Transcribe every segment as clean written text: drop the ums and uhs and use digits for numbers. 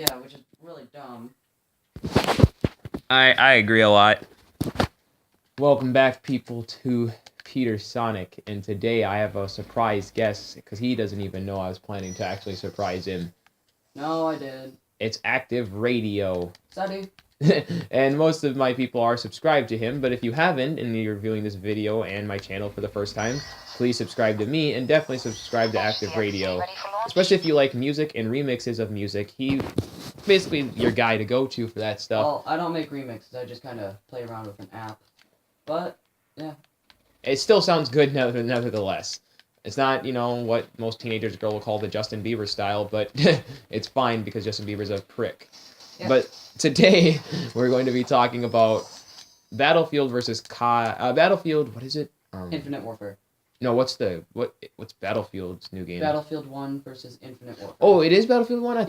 Yeah, which is really dumb. I agree a lot. Welcome back, people, to Peter Sonic, and today I have a surprise guest because he doesn't even know I was planning to actually surprise him. No, I did. It's Active Radio. Sorry. And most of my people are subscribed to him, but if you haven't and you're viewing this video and my channel for the first time, please subscribe to me and definitely subscribe to Active Radio. Especially if you like music and remixes of music. He's basically your guy to go to for that stuff. Well, I don't make remixes. I just kind of play around with an app. But, yeah. It still sounds good nevertheless. It's not, what most teenagers girl will call the Justin Bieber style, but it's fine because Justin Bieber's a prick. Yeah. But today, we're going to be talking about Battlefield versus Battlefield, what is it? Infinite Warfare. No, what's Battlefield's new game? Battlefield 1 versus Infinite Warfare. Oh, it is Battlefield 1? I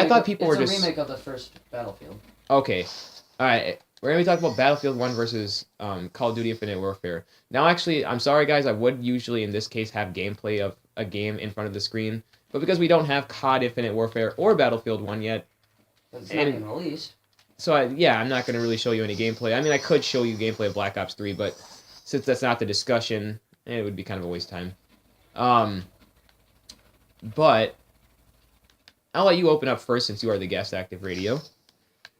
thought people were just... It's a remake of the first Battlefield. Okay. Alright, we're going to be talking about Battlefield 1 versus Call of Duty Infinite Warfare. Now, actually, I'm sorry, guys, I would usually, in this case, have gameplay of a game in front of the screen. But because we don't have COD Infinite Warfare or Battlefield 1 yet... It's not even released. So, I'm not going to really show you any gameplay. I mean, I could show you gameplay of Black Ops 3, but since that's not the discussion, it would be kind of a waste of time. But I'll let you open up first since you are the guest, Active Radio.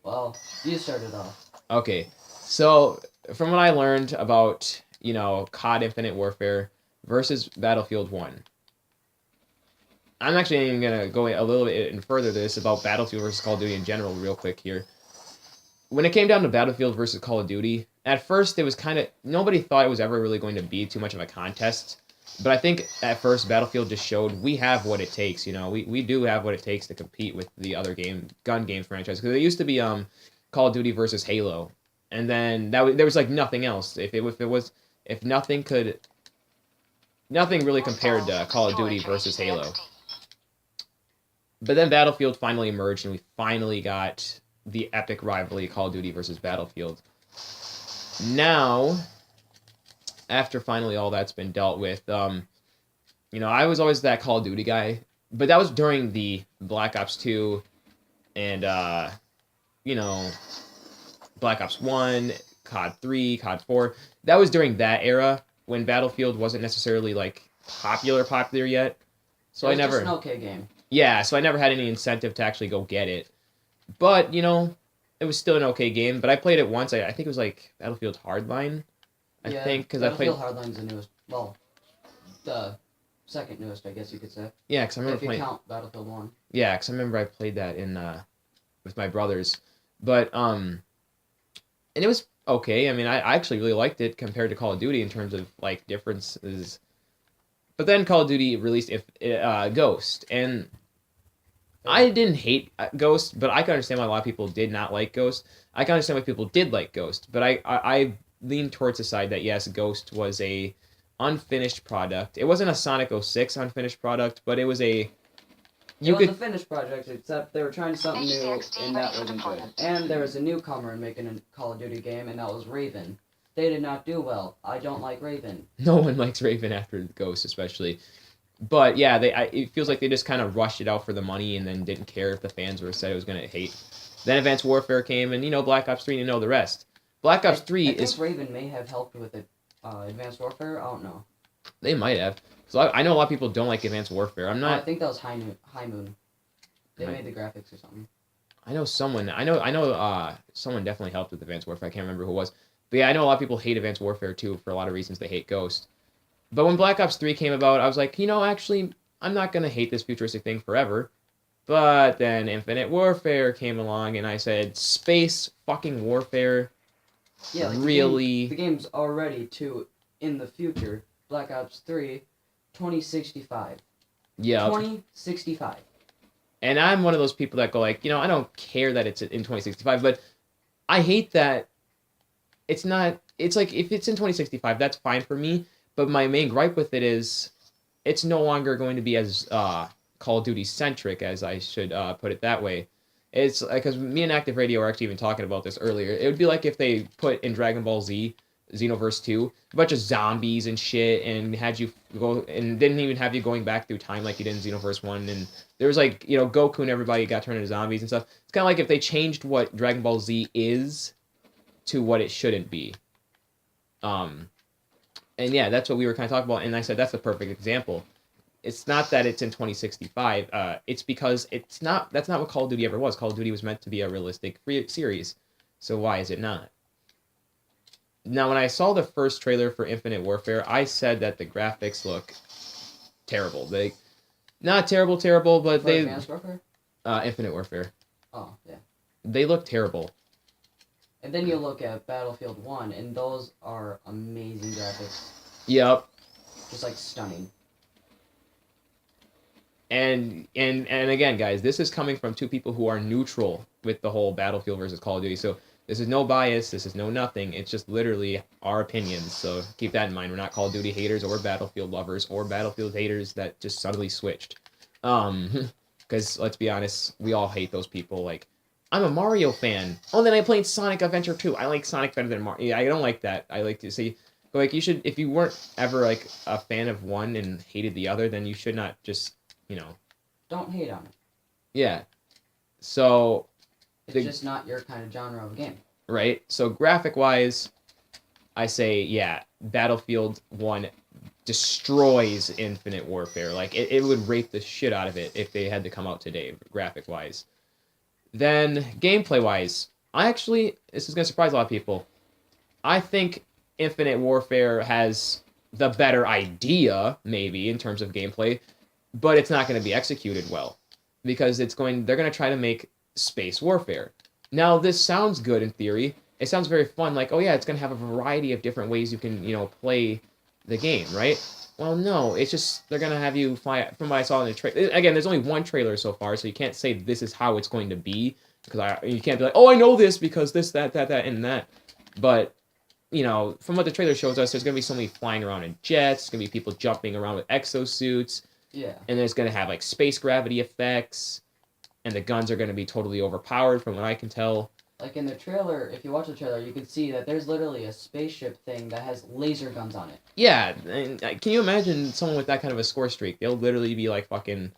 Well, you started off. Okay, so from what I learned about, COD Infinite Warfare versus Battlefield 1, I'm actually even going to go a little bit further this about Battlefield versus Call of Duty in general real quick here. When it came down to Battlefield versus Call of Duty, at first it was nobody thought it was ever really going to be too much of a contest. But I think at first Battlefield just showed we have what it takes, we do have what it takes to compete with the other gun game franchise. Because it used to be Call of Duty versus Halo. And then there was like nothing else. If nothing really compared to Call of Duty versus Halo. But then Battlefield finally emerged and we finally got the epic rivalry Call of Duty versus Battlefield. Now, after finally all that's been dealt with, I was always that Call of Duty guy, but that was during the Black Ops 2 and, Black Ops 1, COD 3, COD 4. That was during that era when Battlefield wasn't necessarily, popular yet. So it was just an okay game. Yeah, so I never had any incentive to actually go get it. But, it was still an okay game. But I played it once. I think it was Battlefield Hardline. I think because I played. Battlefield Hardline's the newest. Well, the second newest, I guess you could say. Yeah, because I remember if you count Battlefield 1. Yeah, because I remember I played that with my brothers. But and it was okay. I mean, I actually really liked it compared to Call of Duty in terms of differences. But then Call of Duty released Ghost, and I didn't hate Ghost, but I can understand why a lot of people did not like Ghost. I can understand why people did like Ghost, but I lean towards the side that yes, Ghost was a unfinished product. It wasn't a Sonic 06 unfinished product, but it was a... It was a finished project, except they were trying something new, and that wasn't good. And there was a newcomer making a Call of Duty game, and that was Raven. They did not do well. I don't like Raven. No one likes Raven after Ghost, especially. But yeah, it feels like they just kind of rushed it out for the money and then didn't care if the fans said it was going to hate. Then Advanced Warfare came, and Black Ops 3, the rest. Black Ops 3 I think Raven may have helped with it. Advanced Warfare? I don't know. They might have. So I know a lot of people don't like Advanced Warfare. I'm not... I think that was High Moon. They made the graphics or something. I know someone definitely helped with Advanced Warfare. I can't remember who it was. But yeah, I know a lot of people hate Advanced Warfare too for a lot of reasons. They hate Ghost. But when Black Ops 3 came about, I was like, actually, I'm not going to hate this futuristic thing forever. But then Infinite Warfare came along, and I said, space fucking warfare? Yeah, really? The game's already in the future. Black Ops 3, 2065. Yeah. 2065. And I'm one of those people that go I don't care that it's in 2065, but I hate that it's not... It's if it's in 2065, that's fine for me. But my main gripe with it is it's no longer going to be as Call of Duty centric, as I should put it that way. It's because me and Active Radio were actually even talking about this earlier. It would be like if they put in Dragon Ball Z Xenoverse 2, a bunch of zombies and shit, and had you go and didn't even have you going back through time like you did in Xenoverse 1, and there was like, you know, Goku and everybody got turned into zombies and stuff. It's kind of like if they changed what Dragon Ball Z is to what it shouldn't be. And yeah, that's what we were kind of talking about, and I said that's a perfect example. It's not that it's in 2065. It's because it's not. That's not what Call of Duty ever was. Call of Duty was meant to be a realistic series. So why is it not? Now, when I saw the first trailer for Infinite Warfare, I said that the graphics look terrible. They not terrible, but For they Advanced Warfare? Infinite Warfare. Oh, yeah. They look terrible. And then you look at Battlefield 1, and those are amazing graphics. Yep. Just like stunning. And again, guys, this is coming from two people who are neutral with the whole Battlefield versus Call of Duty. So this is no bias. This is no nothing. It's just literally our opinions. So keep that in mind. We're not Call of Duty haters or Battlefield lovers or Battlefield haters that just suddenly switched. Because let's be honest, we all hate those people. Like, I'm a Mario fan. Oh, then I played Sonic Adventure 2. I like Sonic better than Mario. Yeah, I don't like that. I like to see, like, you should, if you weren't ever like a fan of one and hated the other, then you should not just, you know. Don't hate on it. Yeah. So. It's just not your kind of genre of game. Right? So graphic-wise, I say, yeah, Battlefield 1 destroys Infinite Warfare. Like, it would rape the shit out of it if they had to come out today, graphic-wise. Then, gameplay-wise, this is going to surprise a lot of people, I think Infinite Warfare has the better idea, maybe, in terms of gameplay, but it's not going to be executed well. Because they're going to try to make space warfare. Now, this sounds good in theory. It sounds very fun, like, oh yeah, it's going to have a variety of different ways you can, you know, play the game, right? Well, no, it's just, they're going to have you fly, from what I saw in the trailer, again, there's only one trailer so far, so you can't say this is how it's going to be, because you can't be like, oh, I know this, because this, that, and that, but, you know, from what the trailer shows us, there's going to be somebody flying around in jets, there's going to be people jumping around with exosuits, yeah, and there's going to have, like, space gravity effects, and the guns are going to be totally overpowered from what I can tell. Like in the trailer, if you watch the trailer, you can see that there's literally a spaceship thing that has laser guns on it. Yeah, and can you imagine someone with that kind of a score streak? They'll literally be like fucking...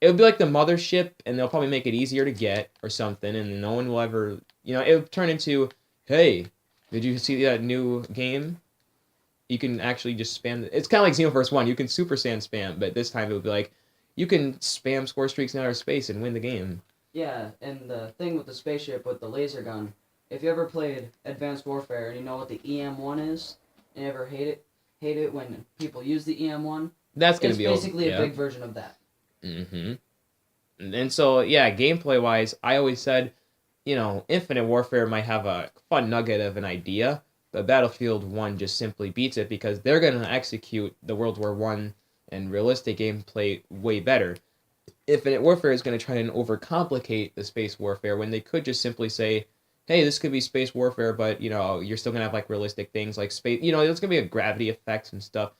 It would be like the mothership, and they'll probably make it easier to get or something, and no one will ever... You know, it would turn into, hey, did you see that new game? You can actually just spam... It's kind of like Xenoverse 1. You can Super Saiyan spam, but this time it would be like, you can spam score streaks in outer space and win the game. Yeah, and the thing with the spaceship with the laser gun, if you ever played Advanced Warfare and you know what the EM1 is, and you ever hate it when people use the EM1, that's going to be... It's basically a big version of that. Mm-hmm. And so, yeah, gameplay-wise, I always said, you know, Infinite Warfare might have a fun nugget of an idea, but Battlefield 1 just simply beats it because they're going to execute the World War I and realistic gameplay way better. Infinite Warfare is going to try and overcomplicate the space warfare when they could just simply say, hey, this could be space warfare, but, you know, you're still going to have, like, realistic things like space, you know, there's going to be a gravity effects and stuff,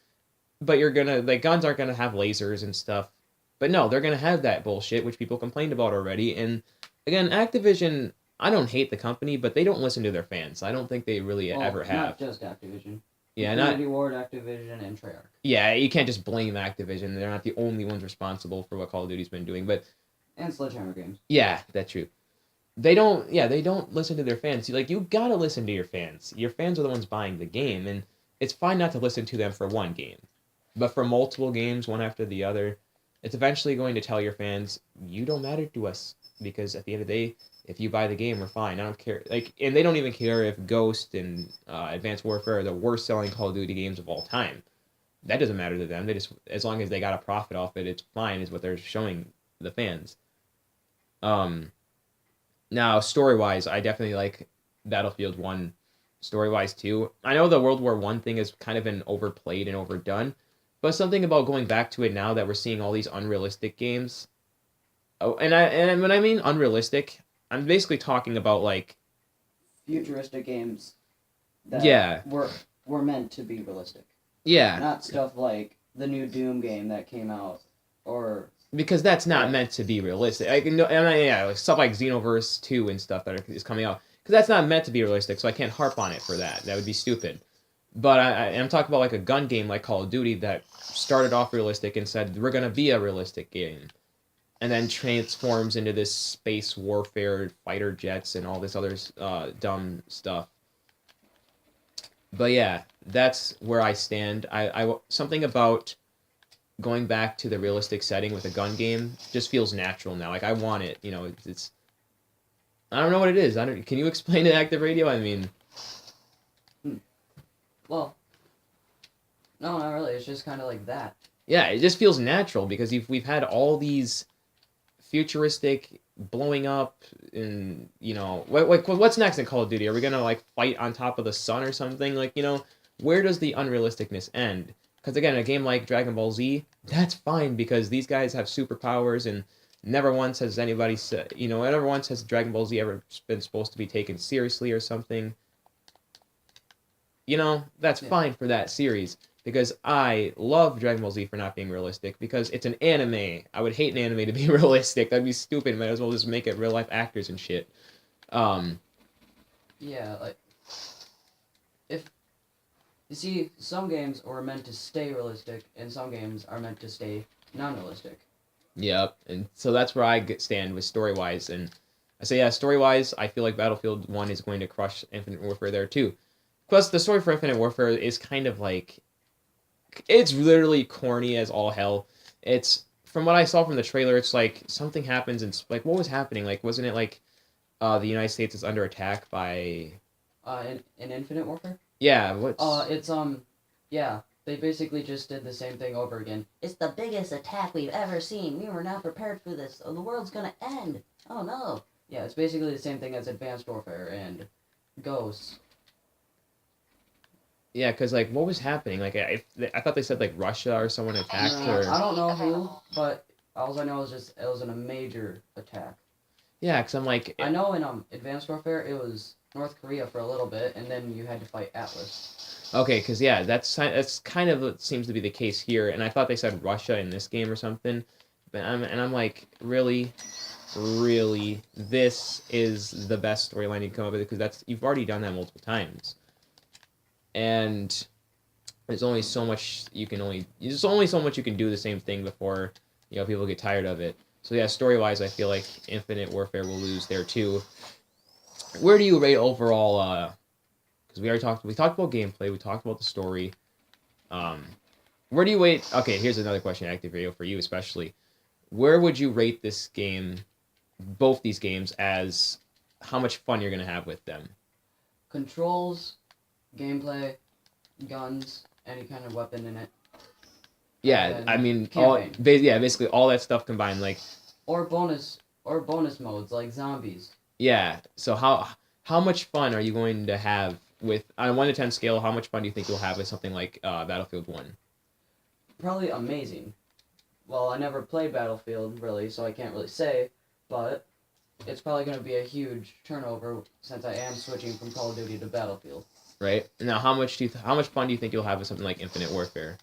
but you're going to, like, guns aren't going to have lasers and stuff, but no, they're going to have that bullshit, which people complained about already, and, again, Activision, I don't hate the company, but they don't listen to their fans. I don't think they really ever have. Not just Activision. Yeah, Infinity Ward, Activision, and Treyarch. Yeah, you can't just blame Activision. They're not the only ones responsible for what Call of Duty's been doing, but... And Sledgehammer Games. Yeah, that's true. They don't listen to their fans. Like, you gotta listen to your fans. Your fans are the ones buying the game, and it's fine not to listen to them for one game. But for multiple games, one after the other, it's eventually going to tell your fans, you don't matter to us. Because at the end of the day, if you buy the game, we're fine. I don't care. Like, and they don't even care if Ghost and Advanced Warfare are the worst selling Call of Duty games of all time. That doesn't matter to them. They just, as long as they got a profit off it, it's fine, is what they're showing the fans. Now, story-wise, I definitely like Battlefield 1 story-wise too. I know the World War I thing has kind of been overplayed and overdone, but something about going back to it now that we're seeing all these unrealistic games. Oh, and when I mean unrealistic, I'm basically talking about, like, futuristic games that were meant to be realistic. Yeah. Not stuff like the new Doom game that came out, or... Because that's not meant to be realistic. Like, no, and yeah, like stuff like Xenoverse 2 and stuff that is coming out. because that's not meant to be realistic, so I can't harp on it for that. That would be stupid. But I'm talking about like a gun game like Call of Duty that started off realistic and said we're gonna be a realistic game, and then transforms into this space warfare, fighter jets, and all this other dumb stuff. But yeah, that's where I stand. Something about going back to the realistic setting with a gun game just feels natural now. Like I want it. You know, it's I don't know what it is. Can you explain it, Active Radio? I mean, Well, no, not really. It's just kind of like that. yeah, it just feels natural because we've had all these futuristic blowing up, and you know what's next in Call of Duty? Are we gonna like fight on top of the sun or something? Like, you know, where does the unrealisticness end? Because again, a game like Dragon Ball Z, that's fine because these guys have superpowers, and never once has anybody said, you know, never once has Dragon Ball Z ever been supposed to be taken seriously or something. You know, that's fine for that series because I love Dragon Ball Z for not being realistic because it's an anime. I would hate an anime to be realistic. That'd be stupid. Might as well just make it real life actors and shit. Yeah, like if you see, some games are meant to stay realistic, and some games are meant to stay non-realistic. Yep, and so that's where I stand with story-wise, and I say, yeah, story-wise, I feel like Battlefield 1 is going to crush Infinite Warfare there, too. Plus, the story for Infinite Warfare is kind of like, it's literally corny as all hell. It's, from what I saw from the trailer, it's like, something happens, and, like, what was happening? Like, wasn't it like, the United States is under attack by... In Infinite Warfare? Yeah, what's... yeah. They basically just did the same thing over again. It's the biggest attack we've ever seen. We were not prepared for this. Oh, the world's gonna end. Oh, no. Yeah, it's basically the same thing as Advanced Warfare and Ghosts. Yeah, because, like, what was happening? Like, I thought they said, like, Russia or someone attacked, or... I don't know who, but all I know is just it was a major attack. Yeah, because I'm like... I know in Advanced Warfare it was North Korea for a little bit, and then you had to fight Atlas. Okay, because, yeah, that's kind of what seems to be the case here, and I thought they said Russia in this game or something, but I'm like, really, this is the best storyline you can come up with, because you've already done that multiple times, and there's only so much you can do the same thing before, you know, people get tired of it. So yeah, story-wise, I feel like Infinite Warfare will lose there too. Where do you rate overall, because we talked about gameplay, we talked about the story. Where do you rate? Okay, here's another question, Active Radio, for you especially. Where would you rate this game, both these games, as how much fun you're gonna have with them? Controls, gameplay, guns, any kind of weapon in it. Yeah, I mean, basically all that stuff combined, like. Or bonus modes like zombies. Yeah. So how much fun are you going to have with, on a 1 to 10 scale, how much fun do you think you'll have with something like Battlefield 1? Probably amazing. Well, I never played Battlefield, really, so I can't really say, but it's probably going to be a huge turnover since I am switching from Call of Duty to Battlefield. Right. Now, how much fun do you think you'll have with something like Infinite Warfare?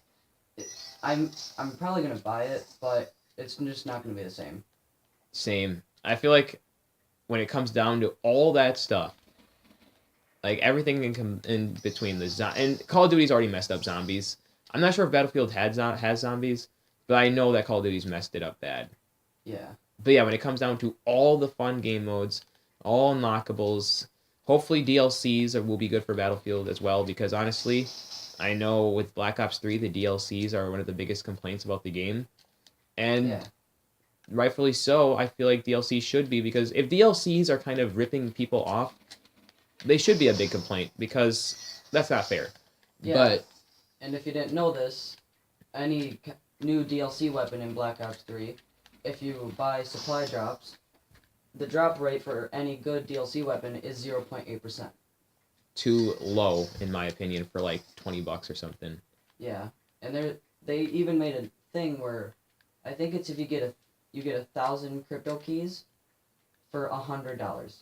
I'm probably going to buy it, but it's just not going to be the same. Same. I feel like when it comes down to all that stuff, like everything in between and Call of Duty's already messed up zombies. I'm not sure if Battlefield has zombies, but I know that Call of Duty's messed it up bad. Yeah. But yeah, when it comes down to all the fun game modes, all unlockables, hopefully DLCs will be good for Battlefield as well, because honestly, I know with Black Ops 3, the DLCs are one of the biggest complaints about the game. And rightfully so, I feel like DLC should be, because if DLCs are kind of ripping people off, they should be a big complaint, because that's not fair. Yeah, but and if you didn't know this, any new DLC weapon in Black Ops 3, if you buy supply drops, the drop rate for any good DLC weapon is 0.8%. Too low, in my opinion, for like $20 or something. Yeah, and they even made a thing where, I think it's if you get 1,000 crypto keys for $100.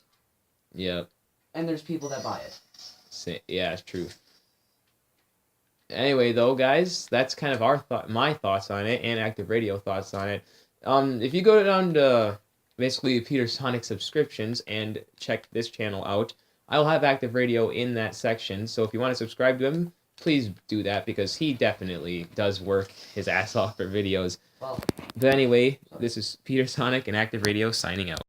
Yep. And there's people that buy it. Yeah, it's true. Anyway, though, guys, that's kind of my thoughts on it, and Active Radio thoughts on it. If you go down to basically Peter Sonic subscriptions and check this channel out, I'll have Active Radio in that section. So if you want to subscribe to him, please do that because he definitely does work his ass off for videos. Well, But anyway, this is Peter Sonic and Active Radio signing out.